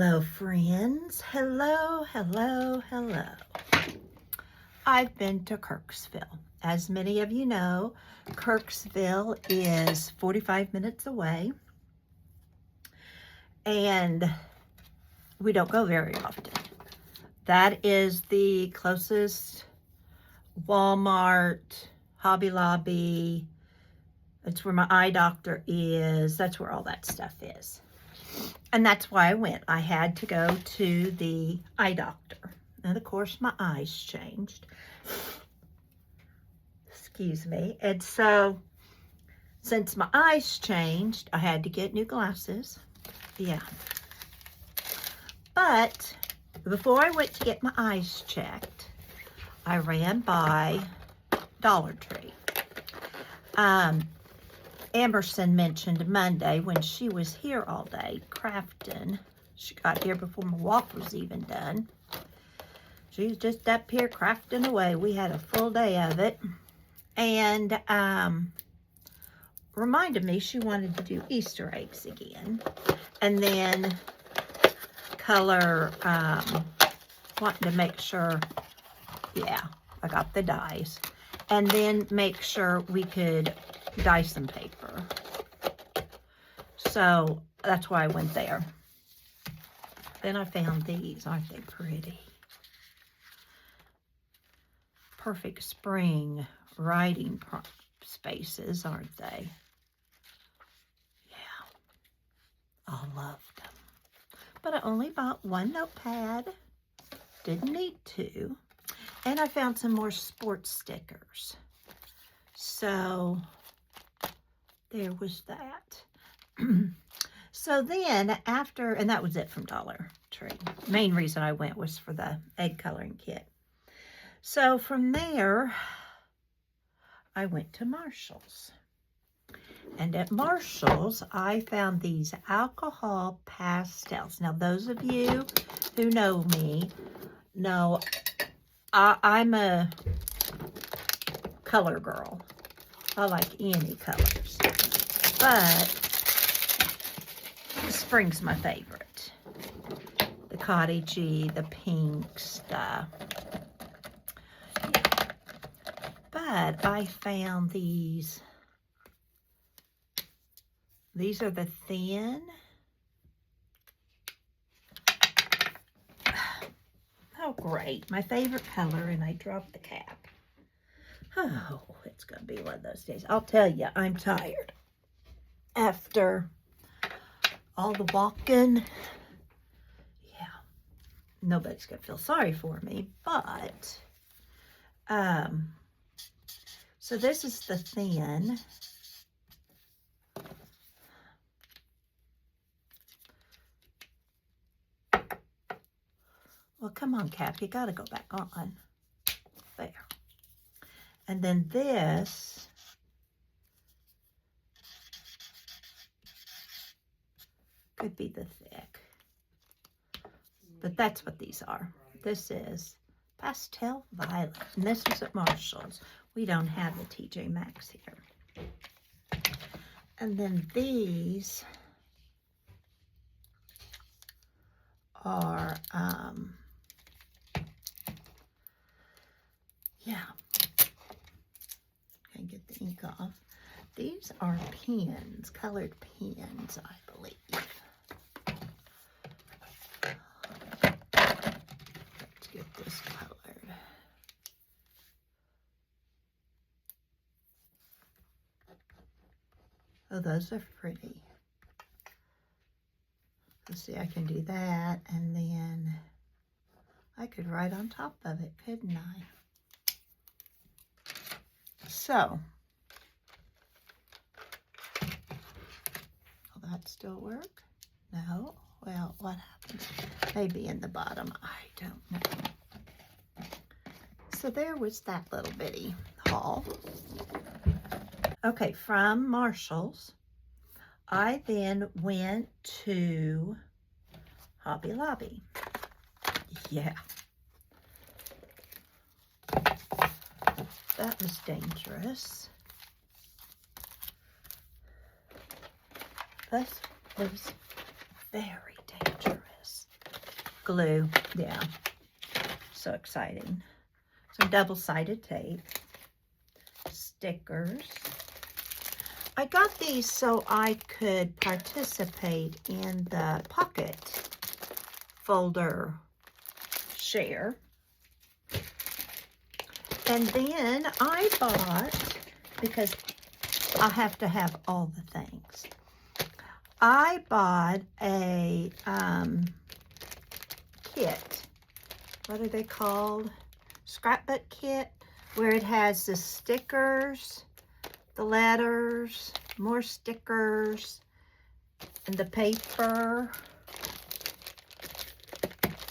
Hello, friends. Hello, hello, hello. I've been to Kirksville. As many of you know, Kirksville is 45 minutes away, and we don't go very often. That is the closest Walmart, Hobby Lobby. That's where my eye doctor is. That's where all that stuff is. And that's why I went. I had to go to the eye doctor. And of course, my eyes changed. Excuse me. And so, since my eyes changed, I had to get new glasses. Yeah. But before I went to get my eyes checked, I ran by Dollar Tree. Emerson mentioned Monday when she was here all day crafting. She got here before my walk was even done. She was just up here crafting away. We had a full day of it. And reminded me she wanted to do Easter eggs again. And then color, wanting to make sure, yeah, I got the dies. And then make sure we could dye some paper. So that's why I went there. Then I found these. Aren't they pretty? Perfect spring writing spaces, aren't they? Yeah. I loved them. But I only bought one notepad. Didn't need two. And I found some more sports stickers. So there was that. So then after, and that was it from Dollar Tree. Main reason I went was for the egg coloring kit. So from there, I went to Marshall's. And at Marshall's, I found these alcohol pastels. Now, those of you who know me know I'm a color girl. I like any colors. But spring's my favorite. The cottagey, the pinks, but I found these. These are the thin. Oh, great. My favorite color, and I dropped the cap. Oh, it's going to be one of those days. I'll tell you, I'm tired. After all the walking, yeah, nobody's going to feel sorry for me, but, so this is the thin. Well, come on, Cap, you got to go back on. There. And then this could be the thick. But that's what these are. This is pastel violet. And this was at Marshall's. We don't have the TJ Maxx here. And then these are, yeah. Can get the ink off. These are pens, colored pens, I believe. Let's get this colored. Oh, those are pretty. Let's see, I can do that, and then I could write on top of it, couldn't I? So, will that still work? No? Well, what happens? Maybe in the bottom, I don't know. So there was that little bitty haul. Okay, from Marshall's, I then went to Hobby Lobby. Yeah. That was dangerous. This was very dangerous. glue. Yeah, so exciting. Some double-sided tape, stickers. I got these so I could participate in the pocket folder share. And then I bought, because I have to have all the things, I bought a kit. What are they called? Scrapbook kit, where it has the stickers, the letters, more stickers, and the paper.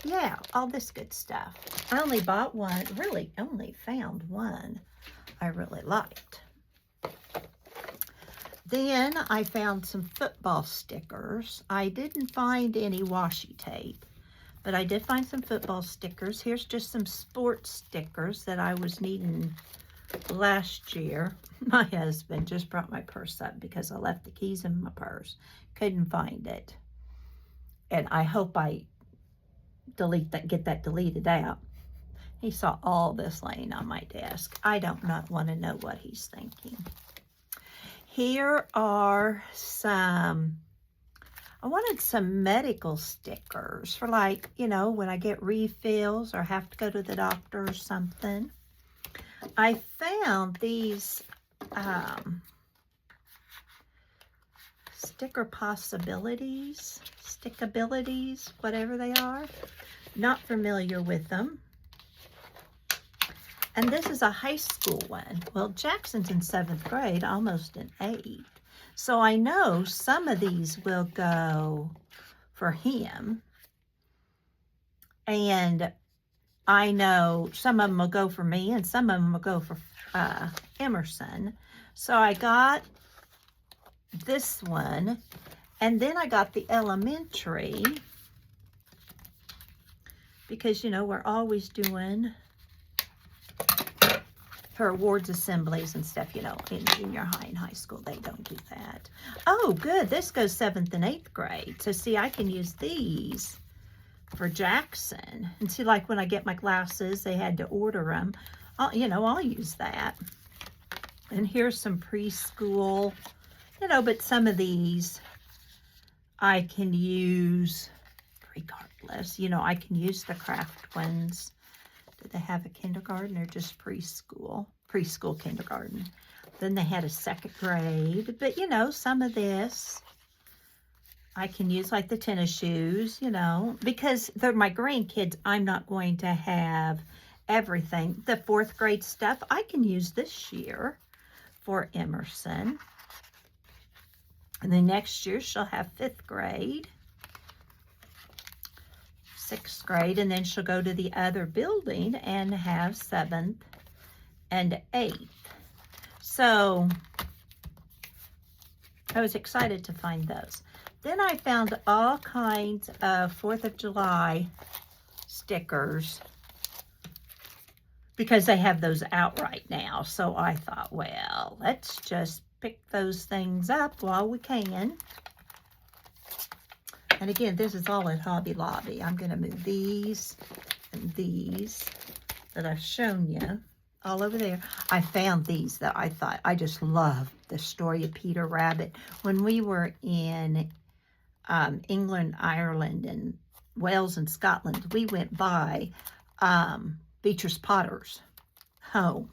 Yeah, all this good stuff. I only bought one, really only found one I really liked. Then I found some football stickers. I didn't find any washi tape, but I did find some football stickers. Here's just some sports stickers that I was needing last year. My husband just brought my purse up because I left the keys in my purse. Couldn't find it. And I hope I get that deleted out. He saw all this laying on my desk. I don't want to know what he's thinking. Here are some, I wanted some medical stickers for, like, you know, when I get refills or have to go to the doctor or something. I found these sticker possibilities, stickabilities, whatever they are. Not familiar with them. And this is a high school one. Well, Jackson's in 7th grade, almost in 8th. So I know some of these will go for him. And I know some of them will go for me and some of them will go for Emerson. So I got this one. And then I got the elementary. Because, you know, we're always doing her awards assemblies and stuff, you know, in junior high and high school. They don't do that. Oh, good. This goes 7th and 8th grade. So, see, I can use these for Jackson. And see, like when I get my glasses, they had to order them. I'll use that. And here's some preschool, you know, but some of these I can use regardless. You know, I can use the craft ones. Do they have a kindergarten or just preschool? Preschool, kindergarten. Then they had a 2nd grade. But, you know, some of this I can use, like the tennis shoes, you know, because they're my grandkids. I'm not going to have everything. The 4th grade stuff I can use this year for Emerson. And then next year she'll have 5th grade. 6th grade, and then she'll go to the other building and have 7th and 8th. So I was excited to find those. Then I found all kinds of 4th of July stickers because they have those out right now. So I thought, well, let's just pick those things up while we can. And again, this is all at Hobby Lobby. I'm going to move these and these that I've shown you all over there. I found these that I thought, I just love the story of Peter Rabbit. When we were in England, Ireland, and Wales and Scotland, we went by Beatrice Potter's home.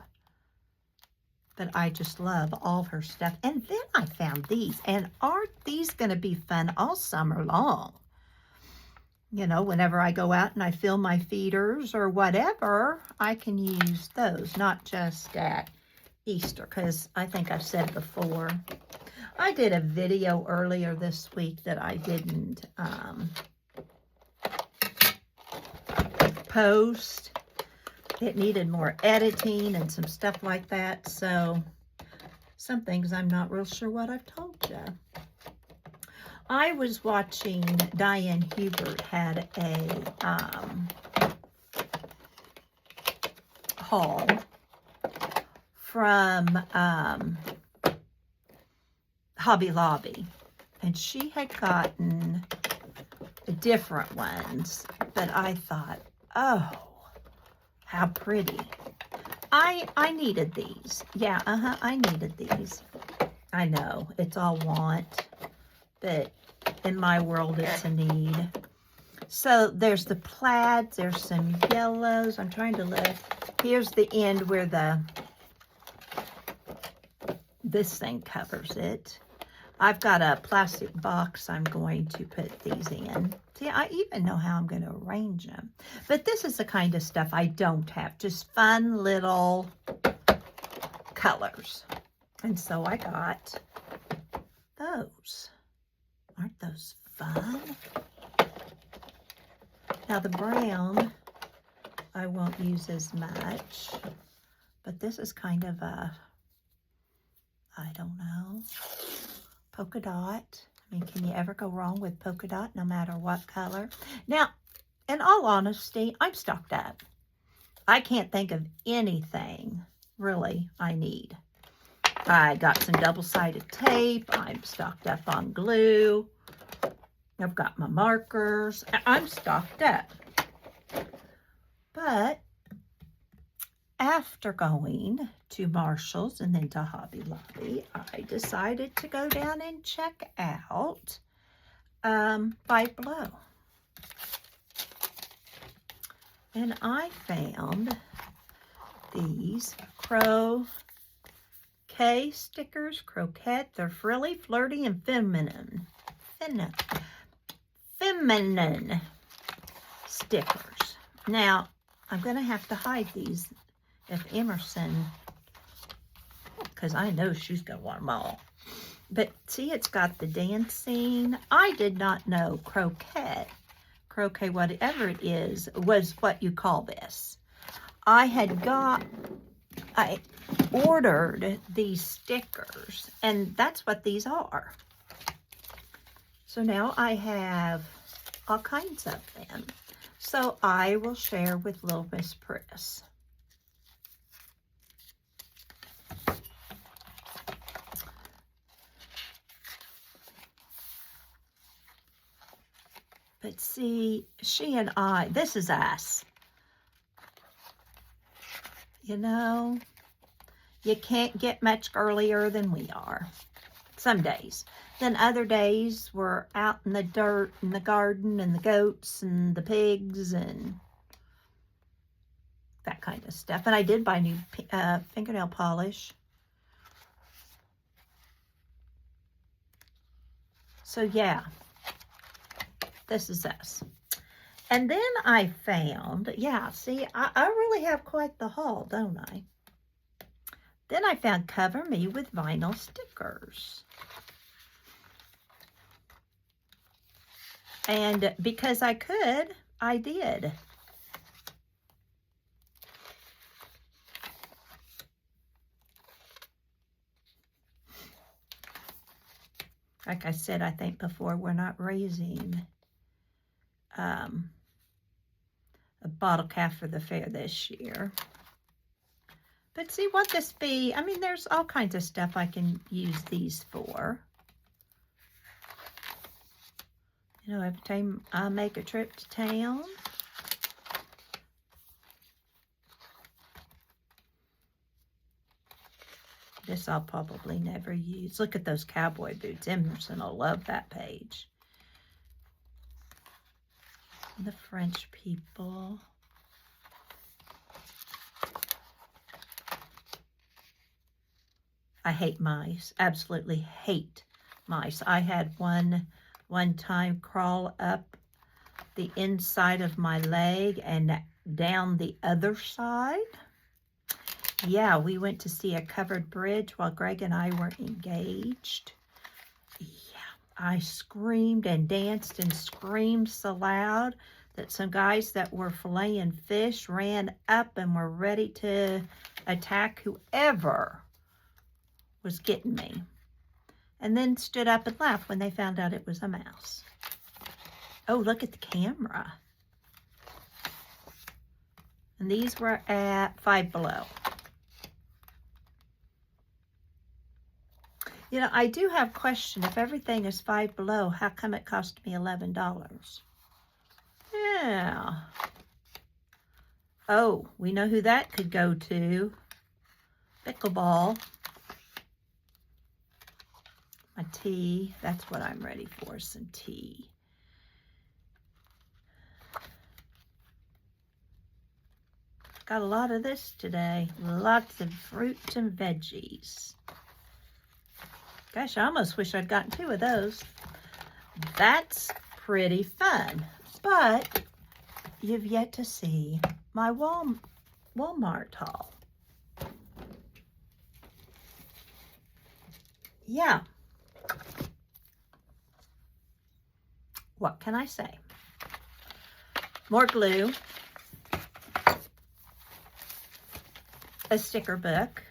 But I just love all her stuff. And then I found these. And aren't these going to be fun all summer long? You know, whenever I go out and I fill my feeders or whatever, I can use those. Not just at Easter, because I think I've said before. I did a video earlier this week that I didn't post. It needed more editing and some stuff like that. So some things I'm not real sure what I've told you. I was watching, Diane Hubert had a haul from Hobby Lobby. And she had gotten different ones. but I thought, oh, how pretty. I needed these. Yeah, I needed these. I know, it's all want, but in my world, it's a need. So there's the plaids, there's some yellows. I'm trying to look. Here's the end where this thing covers it. I've got a plastic box I'm going to put these in. See, I even know how I'm going to arrange them. But this is the kind of stuff I don't have. Just fun little colors. And so I got those. Aren't those fun? Now the brown, I won't use as much. But this is kind of a, I don't know, polka dot. I mean, can you ever go wrong with polka dot, no matter what color? Now, in all honesty, I'm stocked up. I can't think of anything, really, I need. I got some double-sided tape. I'm stocked up on glue. I've got my markers. I'm stocked up. But after going to Marshall's and then to Hobby Lobby, I decided to go down and check out Five Below. And I found these croquet stickers. Croquette. They're frilly, flirty, and feminine. Feminine stickers. Now, I'm going to have to hide these if Emerson, because I know she's going to want them all. But see, it's got the dancing. I did not know croquet, whatever it is, was what you call this. I ordered these stickers, and that's what these are. So now I have all kinds of them. So I will share with Little Miss Priss. But see, she and I, this is us. You know, you can't get much earlier than we are. Some days. Then other days we're out in the dirt and the garden and the goats and the pigs and that kind of stuff. And I did buy new fingernail polish. So yeah, this is us. And then I found, yeah, see, I really have quite the haul, don't I? Then I found Cover Me with Vinyl Stickers. And because I could, I did. Like I said, I think before, we're not raising a bottle calf for the fair this year. But see, won't this be, I mean, there's all kinds of stuff I can use these for. You know, every time I make a trip to town. This I'll probably never use. Look at those cowboy boots. Emerson will love that page. The French people. I hate mice. Absolutely hate mice. I had one time crawl up the inside of my leg and down the other side. Yeah, we went to see a covered bridge while Greg and I were engaged. Yeah, I screamed and danced and screamed so loud that some guys that were filleting fish ran up and were ready to attack whoever was getting me. And then stood up and laughed when they found out it was a mouse. Oh, look at the camera. And these were at Five Below. You know, I do have a question. If everything is Five Below, how come it cost me $11? Yeah. Oh, we know who that could go to. Pickleball. My tea. That's what I'm ready for, some tea. Got a lot of this today. Lots of fruits and veggies. Gosh, I almost wish I'd gotten 2 of those. That's pretty fun. But you've yet to see my Walmart haul. Yeah. What can I say? More glue. A sticker book.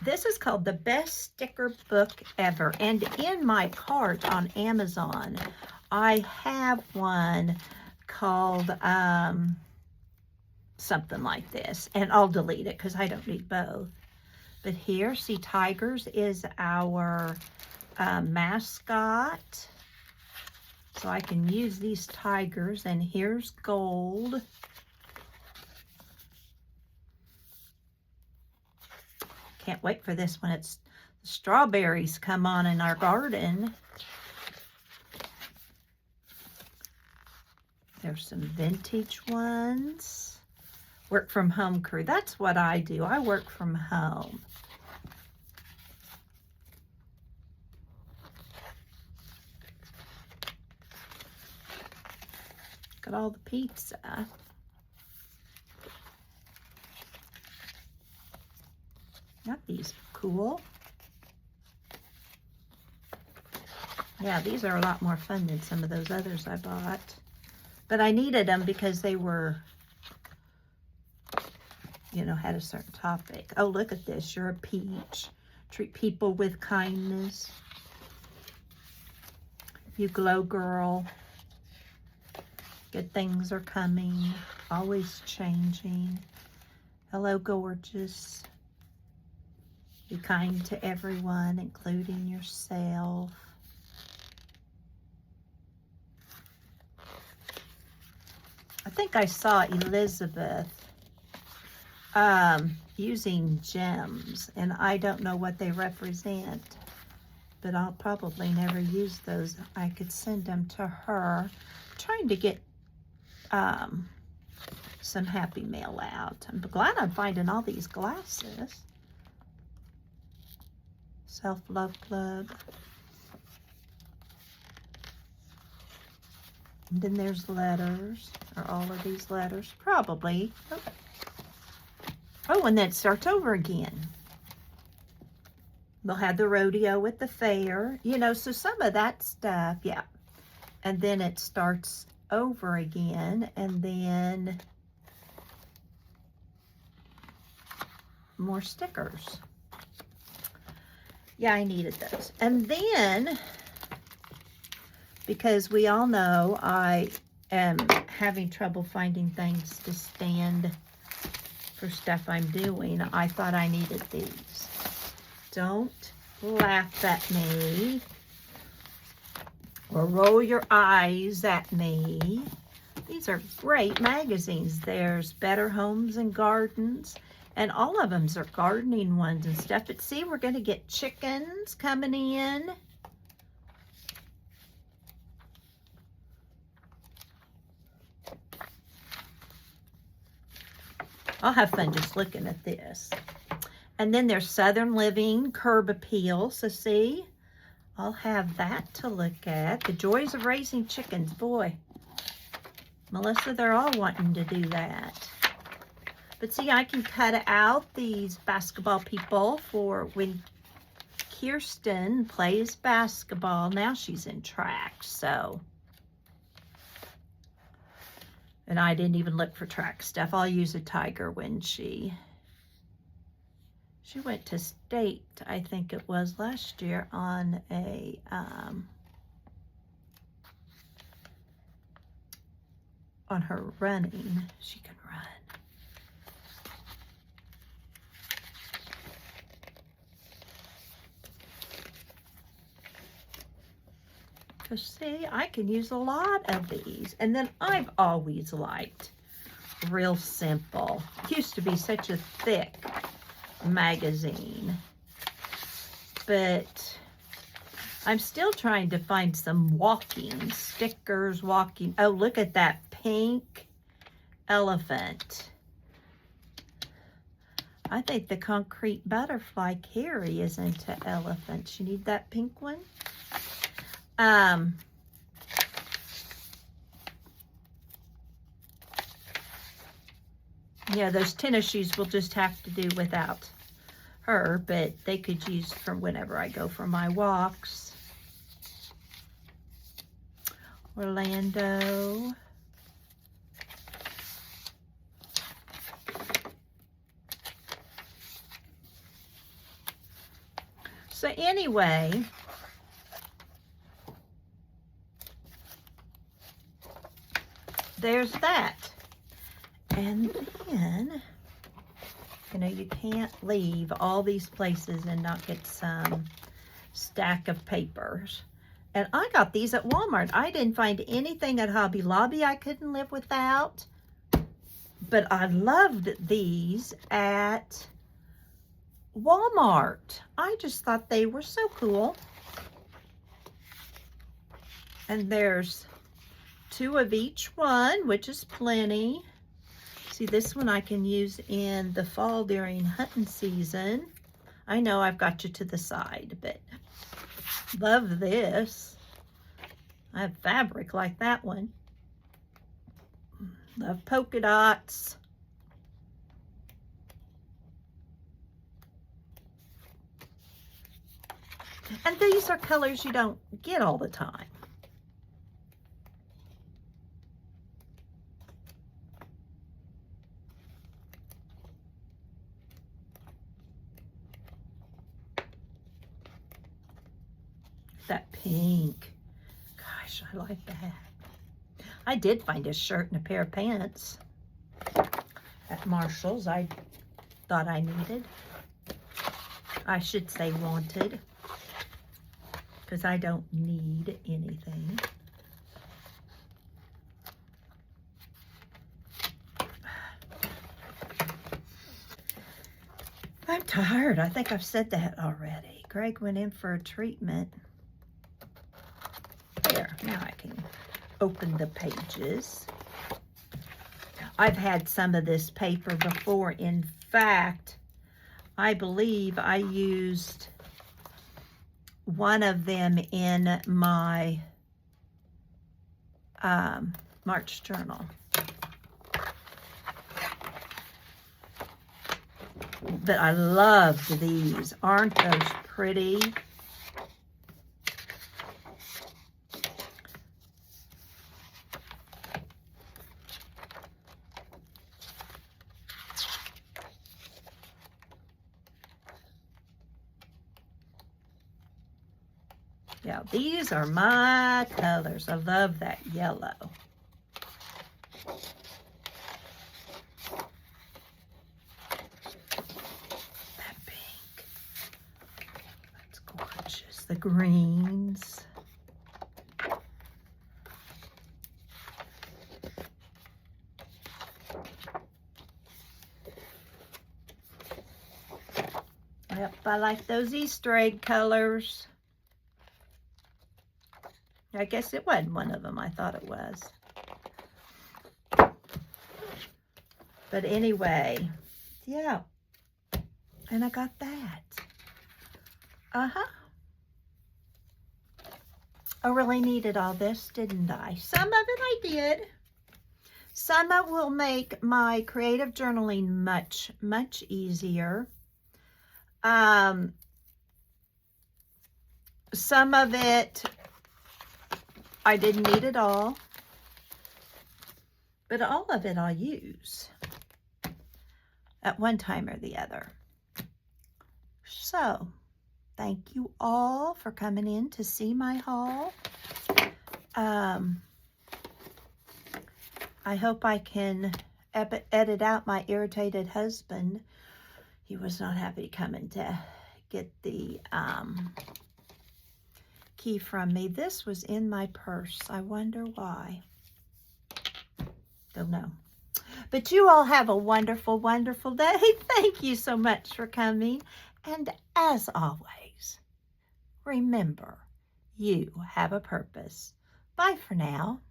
This is called the best sticker book ever. And in my cart on Amazon, I have one called something like this. And I'll delete it because I don't need both. But here, see, Tigers is our mascot. So I can use these tigers. And here's Gold. Can't wait for this when it's the strawberries come on in our garden. There's some vintage ones. Work from home crew. That's what I do. I work from home. Got all the pizza. Not these cool. Yeah, these are a lot more fun than some of those others I bought. But I needed them because they were, you know, had a certain topic. Oh, look at this. You're a peach. Treat people with kindness. You glow, girl. Good things are coming. Always changing. Hello, gorgeous. Be kind to everyone, including yourself. I think I saw Elizabeth using gems, and I don't know what they represent, but I'll probably never use those. I could send them to her. I'm trying to get some happy mail out. I'm glad I'm finding all these glasses. Self-love club. And then there's letters. Are all of these letters? Probably. Oh, and then it starts over again. They'll have the rodeo at the fair. You know, so some of that stuff, yeah. And then it starts over again. And then more stickers. Yeah, I needed those. And then, because we all know I am having trouble finding things to stand for stuff I'm doing, I thought I needed these. Don't laugh at me or roll your eyes at me. These are great magazines. There's Better Homes and Gardens. And all of them are gardening ones and stuff. But see, we're going to get chickens coming in. I'll have fun just looking at this. And then there's Southern Living Curb Appeal. So see, I'll have that to look at. The Joys of Raising Chickens. Boy, Melissa, they're all wanting to do that. But see, I can cut out these basketball people for when Kirsten plays basketball. Now she's in track, so. And I didn't even look for track stuff. I'll use a tiger when she went to state, I think it was last year, on a on her running. She can run. So see, I can use a lot of these. And then I've always liked real simple. It used to be such a thick magazine, but I'm still trying to find some walking stickers, oh, look at that pink elephant. I think the concrete butterfly Carrie is into elephants. You need that pink one? Yeah, those tennis shoes will just have to do without her, but they could use from whenever I go for my walks. Orlando. So anyway, there's that. And then, you know, you can't leave all these places and not get some stack of papers. And I got these at Walmart. I didn't find anything at Hobby Lobby I couldn't live without. But I loved these at Walmart. I just thought they were so cool. And there's 2 of each one, which is plenty. See, this one I can use in the fall during hunting season. I know I've got you to the side, but love this. I have fabric like that one. Love polka dots. And these are colors you don't get all the time. That pink. Gosh, I like that. I did find a shirt and a pair of pants at Marshall's. I thought I needed. I should say wanted, because I don't need anything. I'm tired. I think I've said that already. Greg went in for a treatment. There, now I can open the pages. I've had some of this paper before. In fact, I believe I used one of them in my March journal. But I loved these. Aren't those pretty? Yeah, these are my colors. I love that yellow. That pink. That's gorgeous. The greens. Yep, I like those Easter egg colors. I guess it wasn't one of them. I thought it was. But anyway, yeah. And I got that. Uh-huh. I really needed all this, didn't I? Some of it I did. Some of it will make my creative journaling much, much easier. Some of it I didn't need it all, but all of it I'll use at one time or the other. So, thank you all for coming in to see my haul. I hope I can edit out my irritated husband. He was not happy coming to get the key from me. This was in my purse. I wonder why. Don't know. But you all have a wonderful, wonderful day. Thank you so much for coming. And as always, remember, you have a purpose. Bye for now.